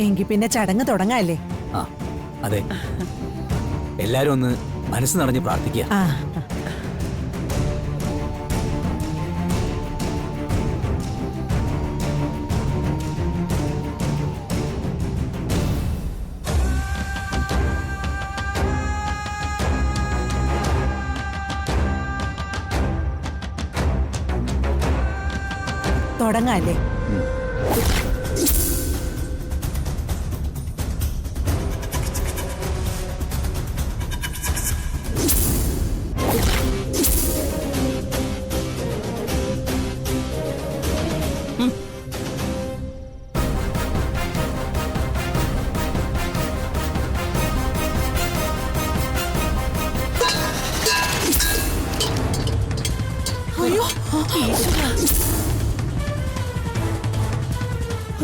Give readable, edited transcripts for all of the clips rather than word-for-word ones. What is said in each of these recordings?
എങ്കി പിന്നെ ചടങ്ങ് തുടങ്ങാല്ലേ? ആ അതെ, എല്ലാരും ഒന്ന് മനസ്സ് നിറഞ്ഞ് പ്രാർത്ഥിക്കുക. ആ തുടങ്ങാല്ലേ? അയ്യോ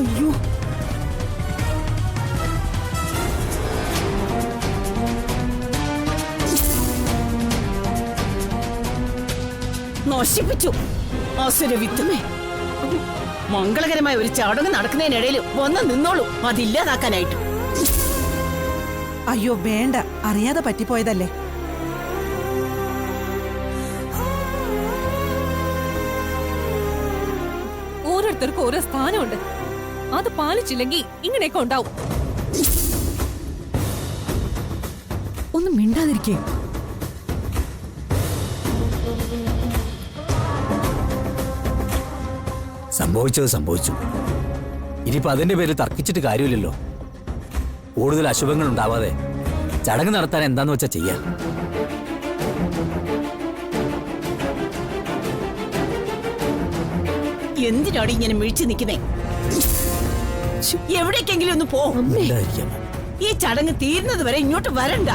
അയ്യോ നശിപ്പിച്ചു അസുരവിത്തുമേ. മംഗളകരമായ ഒരു ചടങ്ങ് നടക്കുന്നതിനിടയിൽ വന്ന് നിന്നോളൂ അതില്ലാതാക്കാനായിട്ട്. അയ്യോ വേണ്ട, അറിയാതെ പറ്റിപ്പോയതല്ലേ. ഓരോരുത്തർക്കും ഓരോ സ്ഥാനമുണ്ട്, അത് പാലിച്ചില്ലെങ്കിൽ ഇങ്ങനെയൊക്കെ ഉണ്ടാവും. ഒന്നും മിണ്ടാതിരിക്കേ. സംഭവിച്ചത് സംഭവിച്ചു. ഇനിയിപ്പോ അതിന്റെ പേരിൽ തർക്കിച്ചിട്ട് കാര്യമില്ലല്ലോ. കൂടുതൽ അശുഭങ്ങൾ ഉണ്ടാവാതെ ചടങ്ങ് നടത്താൻ എന്താന്ന് വെച്ചാ ചെയ്യാം. എന്തിനാണ് ഇങ്ങനെ മിഴിച്ചു നിൽക്കുന്നേ? എവിടേക്കെങ്കിലും ഒന്ന് പോ. ഈ ചടങ്ങ് തീരുന്നത് വരെ ഇങ്ങോട്ട് വരണ്ട.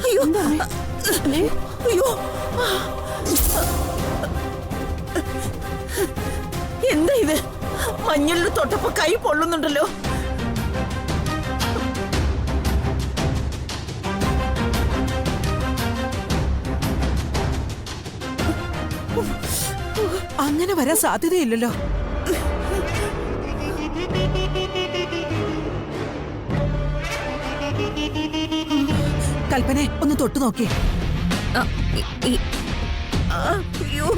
അയ്യോ അയ്യോ എന്താ ഇത്? മഞ്ഞളിൽ തൊട്ടപ്പോ കൈ പൊള്ളുന്നുണ്ടല്ലോ. അങ്ങനെ വരാൻ സാധ്യതയില്ലല്ലോ. കൽപ്പനെ ഒന്ന് തൊട്ടു നോക്കി. അയ്യോ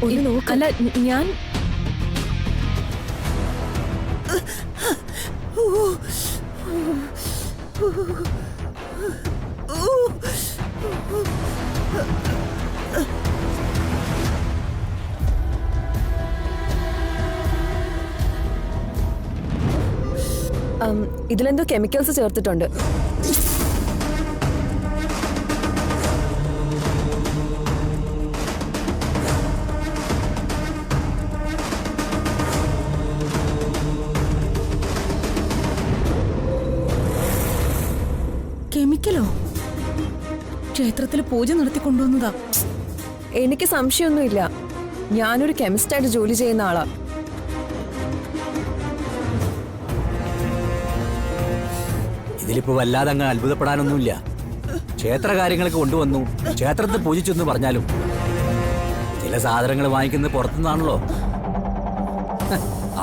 ഒന്ന് നോക്കല്ല, ഞാൻ ഇതിലെന്തോ കെമിക്കൽസ് ചേർത്തിട്ടുണ്ട്. കെമിക്കലോ? ക്ഷേത്രത്തിൽ പൂജ നടത്തിക്കൊണ്ടുവന്നതാ. എനിക്ക് സംശയമൊന്നുമില്ല, ഞാനൊരു കെമിസ്റ്റായിട്ട് ജോലി ചെയ്യുന്ന ആളാ. ഇതിലിപ്പോ വല്ലാതെ അങ്ങ് അത്ഭുതപ്പെടാനൊന്നുമില്ല. ക്ഷേത്ര കാര്യങ്ങൾക്ക് കൊണ്ടുവന്നു, ക്ഷേത്രത്തിൽ പൂജിച്ചെന്ന് പറഞ്ഞാലും ചില സാധനങ്ങൾ വാങ്ങിക്കുന്നത് പുറത്തുനിന്നാണല്ലോ.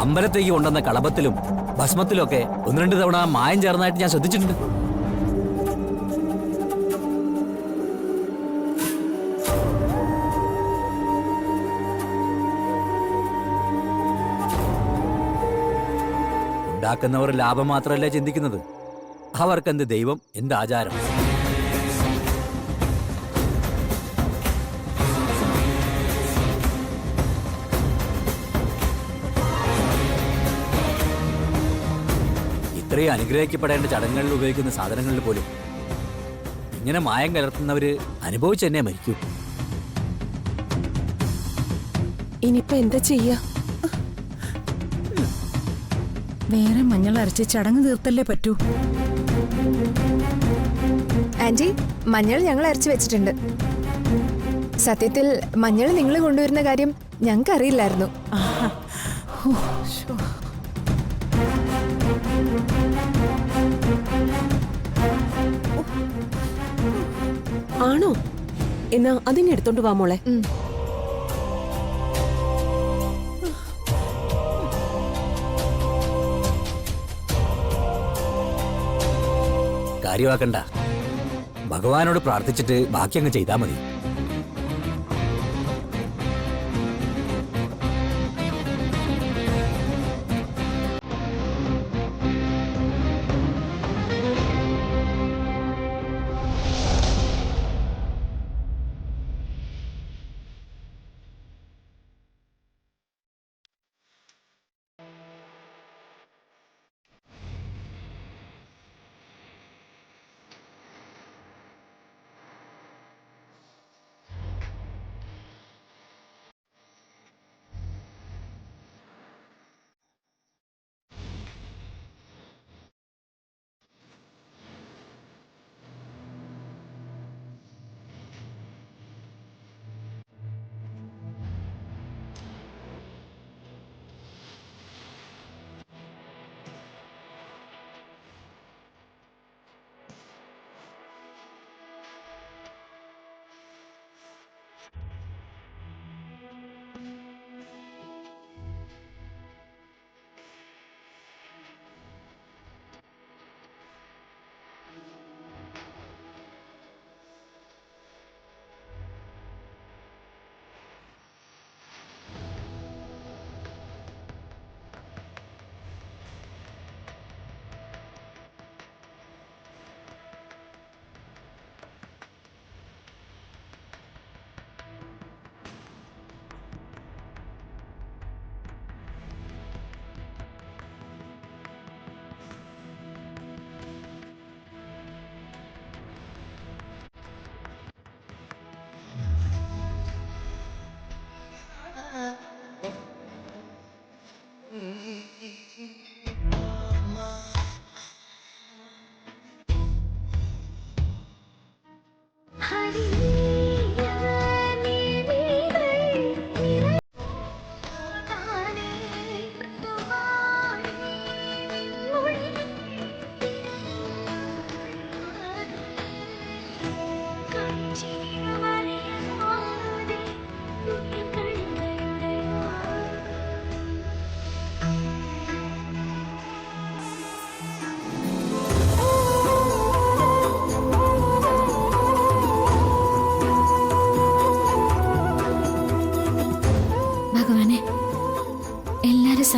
അമ്പലത്തേക്ക് കൊണ്ടുവന്ന കളഭത്തിലും ഭസ്മത്തിലും ഒക്കെ 1-2 തവണ മായം ചേർന്നായിട്ട് ഞാൻ ശ്രദ്ധിച്ചിട്ടുണ്ട്. ഉണ്ടാക്കുന്നവർ ലാഭം മാത്രമല്ല ചിന്തിക്കുന്നത്, അവർക്കെന്ത് ദൈവം, എന്ത് ആചാരം. ഇത്രയും അനുഗ്രഹിക്കപ്പെടേണ്ട ചടങ്ങുകളിൽ ഉപയോഗിക്കുന്ന സാധനങ്ങളിൽ പോലും ഇങ്ങനെ മായം കലർത്തുന്നവര് അനുഭവിച്ച് തന്നെ മരിക്കൂ. ഇനിയിപ്പോ എന്താ ചെയ്യാ? വേറെ മഞ്ഞൾ അരച്ച് ചടങ്ങ് തീർത്തല്ലേ പറ്റൂ. ആന്റി, മഞ്ഞൾ ഞങ്ങൾ അരച്ചു വെച്ചിട്ടുണ്ട്. സത്യത്തിൽ മഞ്ഞൾ നിങ്ങൾ കൊണ്ടുവരുന്ന കാര്യം ഞങ്ങൾക്ക് അറിയില്ലായിരുന്നു. ആണോ? എന്നാ അതിനെ എടുത്തോണ്ട് വാ മോളെ. കാര്യമാക്കണ്ട, ഭഗവാനോട് പ്രാർത്ഥിച്ചിട്ട് ബാക്കി അങ്ങ് ചെയ്താൽ മതി.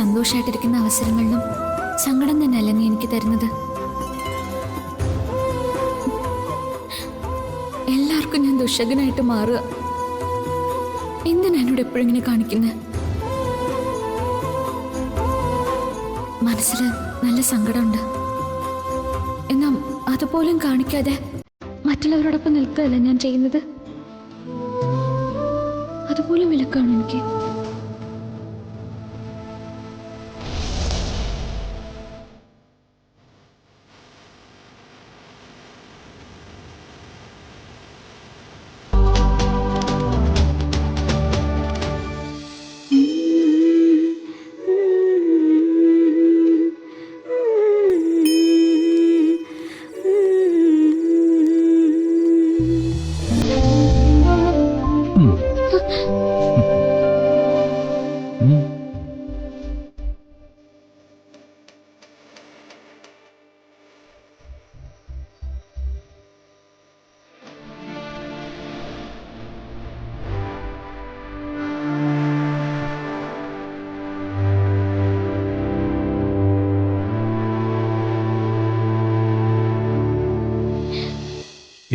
സന്തോഷമായിട്ടിരിക്കുന്ന അവസരങ്ങളിലും സങ്കടം തന്നെയല്ലേ നീ എനിക്ക് തരുന്നത്? എല്ലാവർക്കും ഞാൻ ദുഷകനായിട്ട് മാറുക. എന്തിനാ എന്നോട് എപ്പോഴും ഇങ്ങനെ കാണിക്കുന്നത്? മനസ്സിൽ നല്ല സങ്കടമുണ്ട്. എന്നാ അതുപോലും കാണിക്കാതെ മറ്റുള്ളവരോടൊപ്പം നിൽക്കുകയല്ല ഞാൻ ചെയ്യുന്നത്. അതുപോലും വിലക്കാണ് എനിക്ക്.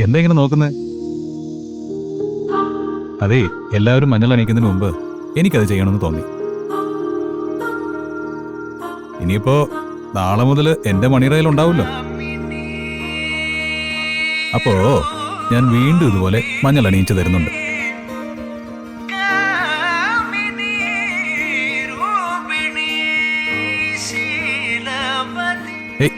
എന്താ ഇങ്ങനെ നോക്കുന്നേ? അതെ, എല്ലാവരും മഞ്ഞൾ അണിയിക്കുന്നതിന് മുമ്പ് എനിക്കത് ചെയ്യണമെന്ന് തോന്നി. ഇനിയിപ്പോ നാളെ മുതൽ എന്റെ മണിറയിൽ ഉണ്ടാവുമല്ലോ. അപ്പോ ഞാൻ വീണ്ടും ഇതുപോലെ മഞ്ഞൾ അണിയിച്ചു തരുന്നുണ്ട്. ഏയ്,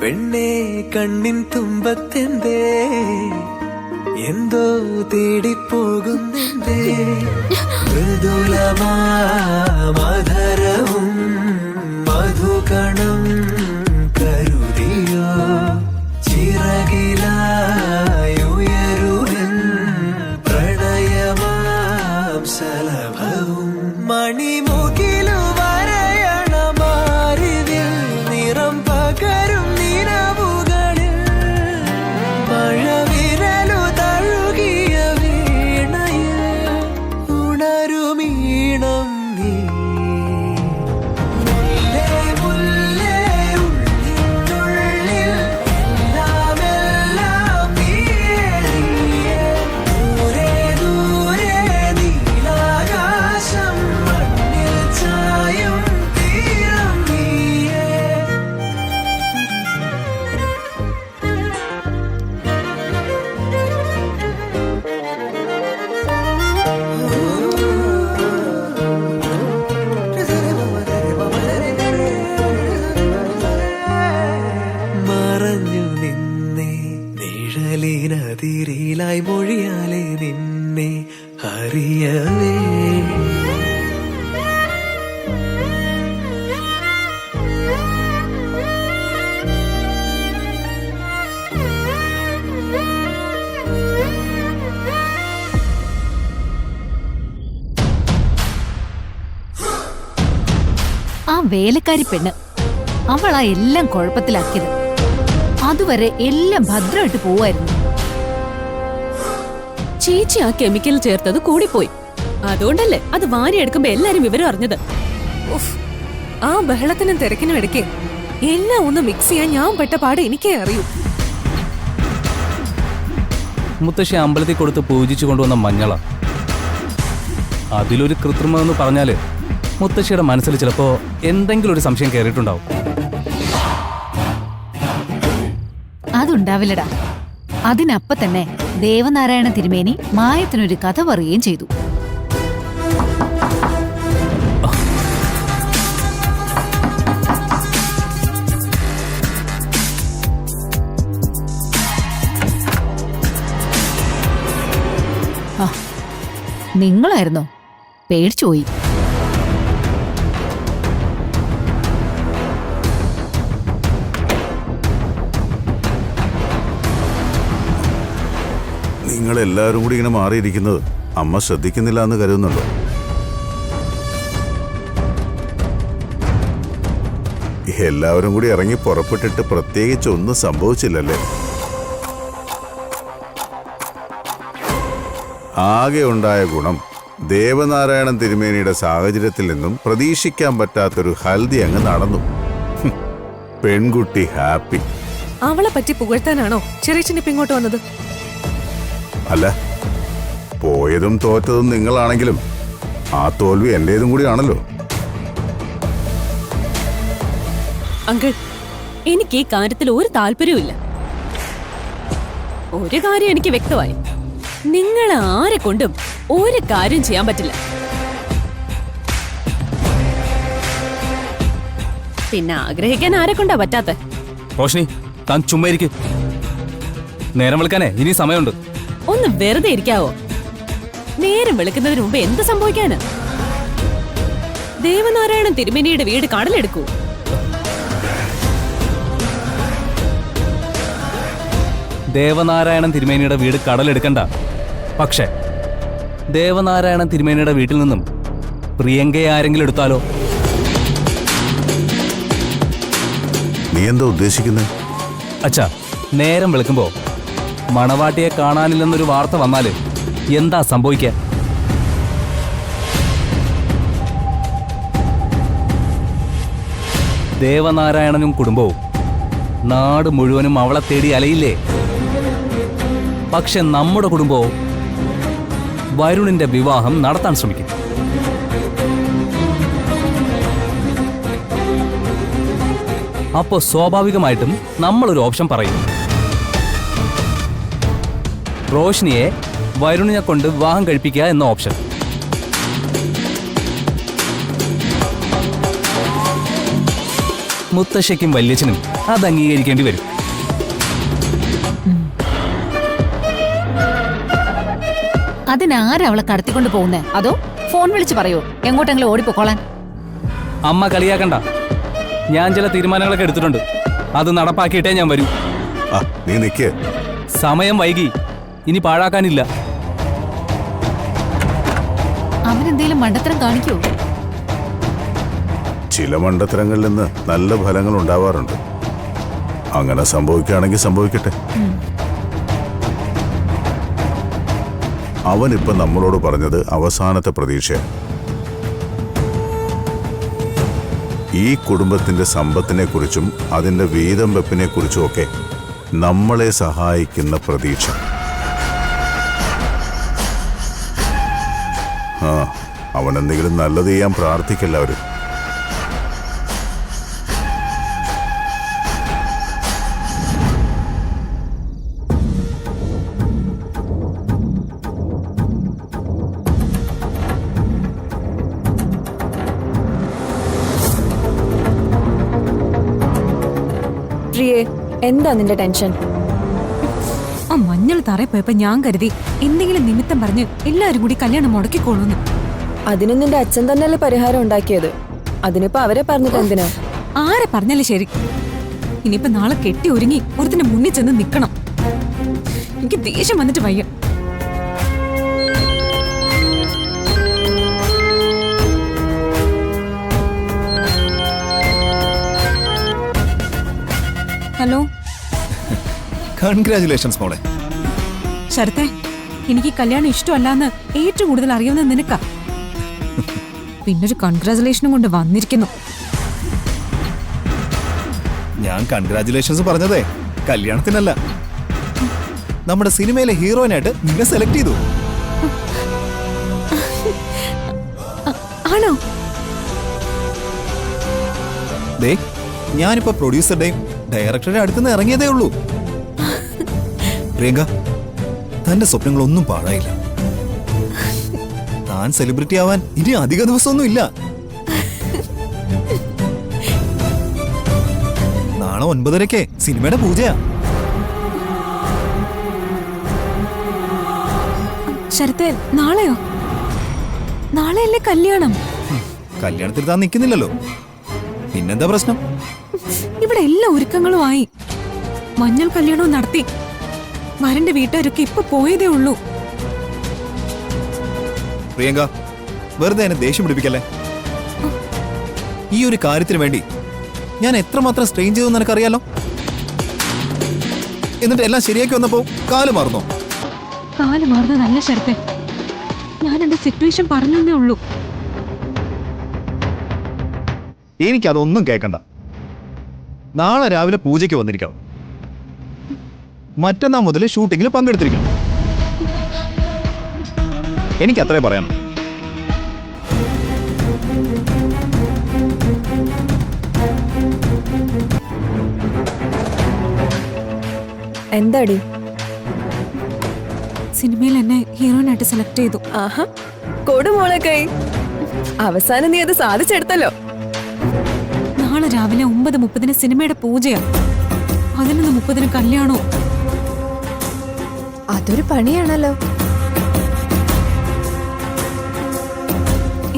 പെണ്ണേ കണ്ണിൻ തുമ്പത്തെന്തേ എന്തോ തേടിപ്പോകുന്നെന്തേ മൃദുലമാ മധുരവും മധുകണം കരുതിയോ ചിറകിലായുയരുവൻ പ്രണയമാം സലഭവും മണിമുകിലു വരയണമാരിതിൽ നിറം പകരും നിലവുകളിൽ മഴവിരലു തഴുകിയ വീണയിൽ ഉണരുമീണം നീ മുല്ലേ മുല്ലേ ഉള്ളിനുള്ളിൽ എല്ലാമെല്ലാം നീയേ നീയേ ദൂരെ ദൂരെ നീലാകാശം മണ്ണിൽ ചായും തീരം നീയേ മറഞ്ഞു നിന്നെ നിഴലിനതിരിലായി മൊഴിയാലെ നിന്നെ അറിയവേ ആ വേലക്കാരി പെണ്ണ് അവളാ എല്ലാം കുഴപ്പത്തിലാക്കിയത്. അതുവരെ എല്ലാം ഭദ്രമായിട്ട് പോവായിരുന്നു. ചേച്ചി ആ കെമിക്കൽ ചേർത്തത് കൂടിപ്പോയി. അതുകൊണ്ടല്ലേ അത് വാരിയെടുക്കുമ്പോ എല്ലാരും വിവരം അറിഞ്ഞത്. ഉഫ്, ആ ബഹളത്തിനും തിരക്കിനും ഇടയ്ക്ക് എല്ലാം ഒന്ന് മിക്സ് ചെയ്യാൻ ഞാൻ പെട്ട പാട് എനിക്കേ അറിയൂ. മുത്തശ്ശി അമ്പലത്തിൽ കൊടുത്ത് പൂജിച്ചു കൊണ്ടുവന്ന മഞ്ഞളാ. അതിലൊരു കൃത്രിമമെന്ന് പറഞ്ഞാല് മുത്തശ്ശിയുടെ മനസ്സിൽ ചിലപ്പോ എന്തെങ്കിലും ഒരു സംശയം കയറിയിട്ടുണ്ടാവും. അതുണ്ടാവില്ലടാ. അതിനപ്പ തന്നെ ദേവനാരായണ തിരുമേനി മായത്തിനൊരു കഥ പറയുകയും ചെയ്തു. നിങ്ങളായിരുന്നോ? പേടിച്ചുപോയി. നിങ്ങളെല്ലാവരും കൂടി ഇങ്ങനെ മാറിയിരിക്കുന്നത് അമ്മ ശ്രദ്ധിക്കുന്നില്ല എന്ന് കരുതുന്നുണ്ടോ? എല്ലാവരും കൂടി ഇറങ്ങി പുറപ്പെട്ടിട്ട് പ്രത്യേകിച്ച് ഒന്നും സംഭവിച്ചില്ലല്ലേ? ആകെ ഉണ്ടായ ഗുണം ദേവനാരായണൻ തിരുമേനിയുടെ സാഹചര്യത്തിൽ നിന്നും പ്രതീക്ഷിക്കാൻ പറ്റാത്തൊരു ഹൽദി അങ്ങ് നടന്നു. പെൺകുട്ടി ഹാപ്പി. അവളെ പറ്റി പുകഴ്ത്താനാണോ ചെറിയച്ഛനിപ്പ് ഇങ്ങോട്ട് വന്നത്? അല്ല, പോയതും തോറ്റതും നിങ്ങളാണെങ്കിലും ആ തോൽവി എന്റേതും കൂടിയാണല്ലോ. അങ്കിൾ, എനിക്ക് ഈ കാര്യത്തിൽ ഒരു താല്പര്യവുമില്ല. ഒരു കാര്യം എനിക്ക് വ്യക്തമായി, നിങ്ങൾ ആരെ കൊണ്ടും ഒരു കാര്യം ചെയ്യാൻ പറ്റില്ല. പിന്നെ ആഗ്രഹിക്കാൻ ആരെ കൊണ്ടാ പറ്റാത്ത? റോഷ്നി, താൻ ചുമ്മാ ഇരിക്ക്. നേരം വിളിക്കാനേ ഇനി സമയമുണ്ട്. ഒന്ന് വെറുതെ ഇരിക്കാവോ? നേരം വെളുക്കുന്നതിന് മുമ്പ് എന്ത് സംഭവിക്കാന്? ദേവനാരായണൻ തിരുമേനിയുടെ വീട് കടലെടുക്കൂ. ദേവനാരായണൻ തിരുമേനിയുടെ വീട് കടലെടുക്കണ്ട. പക്ഷേ ദേവനാരായണൻ തിരുമേനിയുടെ വീട്ടിൽ നിന്നും പ്രിയങ്കയെ ആരെങ്കിലും എടുത്താലോ? നീ എന്താ ഉദ്ദേശിക്കുന്നത്? അച്ഛാ, നേരം വെളുക്കുമ്പോ മണവാട്ടിയെ കാണാനില്ലെന്നൊരു വാർത്ത വന്നാല് എന്താ സംഭവിക്കുക? ദേവനാരായണനും കുടുംബവും നാട് മുഴുവനും അവളെ തേടി അലയില്ലേ? പക്ഷെ നമ്മുടെ കുടുംബവും വരുണിന്റെ വിവാഹം നടത്താൻ ശ്രമിക്കും. അപ്പോ സ്വാഭാവികമായിട്ടും നമ്മളൊരു ഓപ്ഷൻ പറയും. റോഷ്നിയെ വരുണിനെ കൊണ്ട് വിവാഹം കഴിപ്പിക്കുക എന്ന ഓപ്ഷൻ. മുത്തശ്ശയ്ക്കും വല്യച്ഛനും അത് അംഗീകരിക്കേണ്ടി വരും. അതിനാരാ അവളെ കടത്തിക്കൊണ്ട് പോകുന്നേ? അതോ ഫോൺ വിളിച്ച് പറയോ എങ്ങോട്ടെങ്കിലും ഓടിപ്പോക്കോളാൻ? അമ്മ കളിയാക്കണ്ട. ഞാൻ ചില തീരുമാനങ്ങളൊക്കെ എടുത്തിട്ടുണ്ട്. അത് നടപ്പാക്കിയിട്ടേ ഞാൻ വരൂ. നീ നിക്ക്. സമയം വൈകി, ഇനി പാഴാക്കാനില്ല. അവനെന്തേലും മണ്ടത്തരം കാണിക്കോ? ചില മണ്ടത്തരങ്ങളിൽ നിന്ന് നല്ല ഫലങ്ങൾ ഉണ്ടാവാറുണ്ട്. അങ്ങനെ സംഭവിക്കുകയാണെങ്കിൽ സംഭവിക്കട്ടെ. അവനിപ്പോ നമ്മളോട് പറഞ്ഞത് അവസാനത്തെ പ്രതീക്ഷയാണ്. ഈ കുടുംബത്തിന്റെ സമ്പത്തിനെ കുറിച്ചും അതിന്റെ വീതം വെപ്പിനെ കുറിച്ചും ഒക്കെ നമ്മളെ സഹായിക്കുന്ന പ്രതീക്ഷ. അവനെന്തെങ്കിലും നല്ലത് ചെയ്യാൻ പ്രാർത്ഥിക്കെല്ലാവരും. എന്താ നിന്റെ ടെൻഷൻ? ആ മഞ്ഞൾ തറയിൽ പോയപ്പോ ഞാൻ കരുതി എന്തെങ്കിലും നിമിത്തം പറഞ്ഞ് എല്ലാരും കൂടി കല്യാണം മുടക്കിക്കോളൂന്ന്. അതിന് നിന്റെ അച്ഛൻ തന്നെയല്ലേ പരിഹാരം ഉണ്ടാക്കിയത്. അതിനിപ്പോ അവരെ പറഞ്ഞിട്ട് എന്തിനാ? ആരെ പറഞ്ഞാലും ശരി, ഇനിയിപ്പോ നാളെ കെട്ടി ഒരുങ്ങി ഒരുത്തിന്റെ മുന്നിൽ ചെന്ന് നിക്കണം. എനിക്ക് ദേഷ്യം വന്നിട്ട് വയ്യ. ഹലോ, കൺഗ്രാചുലേഷൻസ് മോളെ. ശരത്തെ, എനിക്ക് കല്യാണം ഇഷ്ടമല്ലാന്ന് ഏറ്റവും കൂടുതൽ അറിയാവുന്ന നിനക്കാ. പിന്നൊരു കൺഗ്രാചുലേഷനും കൊണ്ട് വന്നിരിക്കുന്നു. ഞാൻ കൺഗ്രാചുലേഷൻസ് പറഞ്ഞതേ കല്യാണത്തിനല്ല, നമ്മുടെ സിനിമയിലെ ഹീറോയിനായിട്ട് നിന്നെ സെലക്ട് ചെയ്തു. ആണോ? ദേ, ഞാനിപ്പോ പ്രൊഡ്യൂസറുടെയും ഡയറക്ടറുടെ അടുത്തുനിന്ന് ഇറങ്ങിയതേ ഉള്ളൂ. പ്രിയങ്ക, തന്റെ സ്വപ്നങ്ങളൊന്നും പാഴായില്ല. താൻ സെലിബ്രിറ്റി ആവാൻ ഇനി അധിക ദിവസമൊന്നും ഇല്ല. നാളെ 9:30 സിനിമയുടെ പൂജയാ. ശരത്തെ, നാളെയോ? നാളെയല്ലേ കല്യാണം? കല്യാണത്തിൽ താൻ നിൽക്കുന്നില്ലല്ലോ, പിന്നെന്താ പ്രശ്നം? ഇവിടെ എല്ലാ ഒരുക്കങ്ങളുമായി. മഞ്ഞൾ കല്യാണവും നടത്തി. വരന്റെ വീട്ടുകാരൊക്കെ ഇപ്പൊ പോയതേ ഉള്ളൂ. പ്രിയങ്ക, വെറുതെ എന്നെ ദേഷ്യം പിടിപ്പിക്കല്ലേ. ഈ ഒരു കാര്യത്തിന് വേണ്ടി ഞാൻ എത്രമാത്രം സ്ട്രെയിൻ ചെയ്തു നിനക്കറിയാലോ. എന്നിട്ട് എല്ലാം ശരിയാക്കി വന്നപ്പോ കാല് മാറുന്നോ? കാല് മാറുന്നതല്ല ശരത്തെ, ഞാൻ എന്റെ സിറ്റുവേഷൻ പറഞ്ഞേ ഉള്ളൂ. എനിക്കതൊന്നും കേൾക്കണ്ട. നാളെ രാവിലെ പൂജയ്ക്ക് വന്നിരിക്കണം. മറ്റന്നാൾ മുതൽ ഷൂട്ടിങ്ങിൽ പങ്കെടുത്തിരിക്കണം. എനിക്കത്രേ പറയാം. എന്താടി? സിനിമയിൽ എന്നെ ഹീറോയിനായിട്ട് സെലക്ട് ചെയ്തു. ആഹാ, കൊടുമോളെ കൈ. അവസാനം നീ അത് സാധിച്ചെടുത്തല്ലോ. നാളെ രാവിലെ 9:30 സിനിമയുടെ പൂജയാ. 11:30 കല്യാണോ? അതൊരു പണിയാണല്ലോ.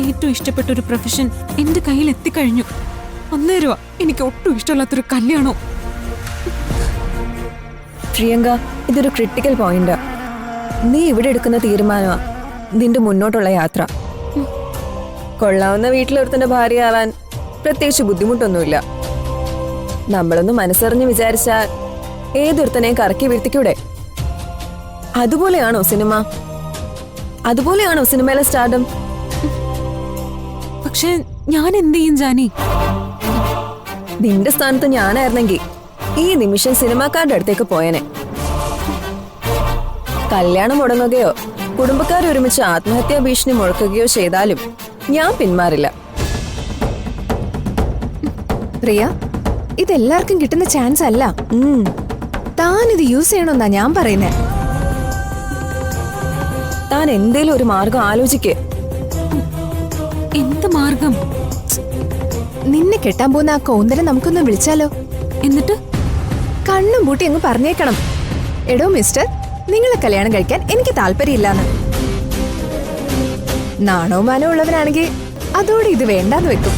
ഏറ്റവും ഇഷ്ടപ്പെട്ട ഒരു പ്രൊഫഷൻ എന്റെ കയ്യിൽ എത്തിക്കഴിഞ്ഞു. അന്നേരമാ എനിക്ക് ഒട്ടും ഇഷ്ടമല്ലാത്തൊരു കല്യാണോ. പ്രിയങ്ക, ഇതൊരു ക്രിട്ടിക്കൽ പോയിന്റാ. നീ ഇവിടെ എടുക്കുന്ന തീരുമാനമാ നിന്റെ മുന്നോട്ടുള്ള യാത്ര. കൊള്ളാവുന്ന വീട്ടിലൊരുത്തന്റെ ഭാര്യയാവാൻ പ്രത്യേകിച്ച് ബുദ്ധിമുട്ടൊന്നുമില്ല. നമ്മളൊന്ന് മനസ്സറിഞ്ഞ് വിചാരിച്ചാൽ ഏതൊരുത്തനെയും കറക്കി വീഴ്ത്തിക്കൂടെ? അതുപോലെയാണോ സിനിമ? അതുപോലെയാണോ സിനിമയിലെ സ്റ്റാർഡം? പക്ഷെ ഞാൻ എന്ത് ചെയ്യും ജാനി? നിന്റെ സ്ഥാനത്ത് ഞാനായിരുന്നെങ്കിൽ ഈ നിമിഷം സിനിമാക്കാരുടെ അടുത്തേക്ക് പോയനെ. കല്യാണം മുടങ്ങുകയോ കുടുംബക്കാരൊരുമിച്ച് ആത്മഹത്യാ ഭീഷണി മുഴക്കുകയോ ചെയ്താലും ഞാൻ പിന്മാറില്ല. പ്രിയ, ഇതെല്ലാവർക്കും കിട്ടുന്ന ചാൻസ് അല്ല. താൻ ഇത് യൂസ് ചെയ്യണമെന്നാ ഞാൻ പറയുന്നേ. താൻ എന്തേലും ഒരു മാർഗം ആലോചിക്കേ. എന്ത് മാർഗം? നിന്നെ കെട്ടാൻ പോകുന്ന ആ കോന്തനെ നമുക്കൊന്ന് വിളിച്ചാലോ? എന്നിട്ട് കണ്ണും പൂട്ടി അങ്ങ് പറഞ്ഞേക്കണം, എടോ മിസ്റ്റർ, നിങ്ങളെ കല്യാണം കഴിക്കാൻ എനിക്ക് താല്പര്യമില്ലാന്ന്. നാണോ മാനോ ഉള്ളവനാണെങ്കിൽ അതോടെ ഇത് വേണ്ടാന്ന് വെക്കും.